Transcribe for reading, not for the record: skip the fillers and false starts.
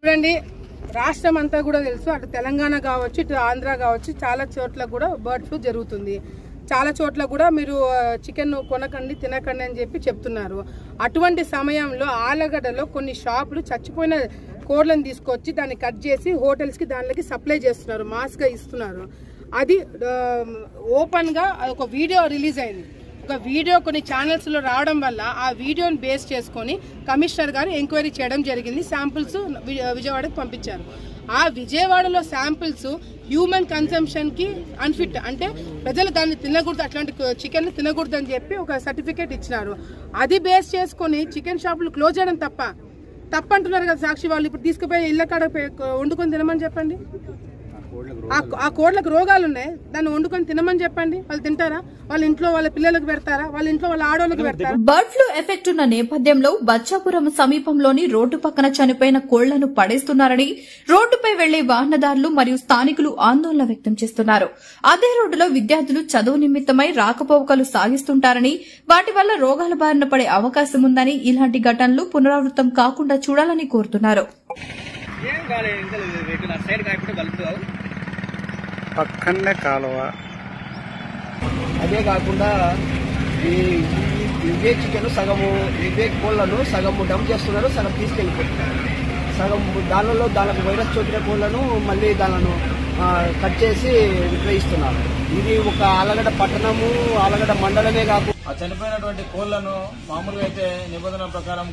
చూడండి, రాష్ట్రం అంతా కూడా తెలుసు, అటు తెలంగాణ కావచ్చు, ఇటు ఆంధ్ర కావచ్చు, చాలా చోట్ల కూడా బర్డ్ ఫ్లూ జరుగుతుంది. చాలా చోట్ల కూడా మీరు చికెన్ కొనకండి, తినకండి అని చెప్పి చెప్తున్నారు. అటువంటి సమయంలో ఆలగడ్డలో కొన్ని షాపులు చచ్చిపోయిన కోళ్లను తీసుకొచ్చి దాన్ని కట్ చేసి హోటల్స్కి దానికి సప్లై చేస్తున్నారు, మాస్గా ఇస్తున్నారు. అది ఓపెన్గా ఒక వీడియో రిలీజ్ అయింది. ఒక వీడియో కొన్ని ఛానల్స్లో రావడం వల్ల ఆ వీడియోని బేస్ చేసుకొని కమిషనర్ గారు ఎంక్వైరీ చేయడం జరిగింది. శాంపిల్స్ విజయవాడకు పంపించారు. ఆ విజయవాడలో శాంపిల్స్ హ్యూమన్ కన్సంప్షన్కి అన్ఫిట్, అంటే ప్రజలు దాన్ని తినకూడదు, అట్లాంటి చికెన్ తినకూడదు అని చెప్పి ఒక సర్టిఫికేట్ ఇచ్చినారు. అది బేస్ చేసుకొని చికెన్ షాపులు క్లోజ్ చేయడం తప్పంటున్నారు కదా సాక్షి వాళ్ళు. ఇప్పుడు తీసుకుపోయి ఇళ్ళ కాడ వండుకొని తినమని చెప్పండి. ఆ కోళ్లకు రోగాలు ఉన్నాయి, దాన్ని వండుకొని తినమని చెప్పండి. వాళ్ళు తింటారా? వాళ్ళ ఇంట్లో వాళ్ళ పిల్లలకు పెడతారా? వాళ్ళ ఇంట్లో వాళ్ళ ఆడవాళ్ళకి పెడతారా? బర్డ్ ఫ్లూ ఎఫెక్ట్ ఉన్న నేపథ్యంలో బచ్చాపురం సమీపంలోని రోడ్డు పక్కన చనిపోయిన కోళ్లను పడేస్తున్నారని రోడ్డుపై వెళ్లే వాహనదారులు మరియు స్థానికులు ఆందోళన వ్యక్తం చేస్తున్నారు. అదే రోడ్డులో విద్యార్థులు చదువు నిమిత్తమై రాకపోకలు సాగిస్తుంటారని, వాటి వల్ల రోగాల బారిన పడే అవకాశం ఉందని, ఇలాంటి ఘటనలు పునరావృతం కాకుండా చూడాలని కోరుతున్నారు. పక్కనే కాలువ, అదే కాకుండా ఇవే చికెన్ సగము ఇవే కోళ్లను సగము డంప్ చేస్తున్నారు, సగం తీసుకెళ్ళిపోతున్నారు. సగం దానికి వైరస్ సోకిన కోళ్లను మళ్ళీ దానిను కట్ చేసి విక్రయిస్తున్నారు. ఇది ఒక ఆలగడ్డ పట్టణము, ఆలగడ్డ మండలమే కాకుండా చనిపోయినటువంటి కోళ్లను మామూలుగా అయితే నిబంధనల ప్రకారం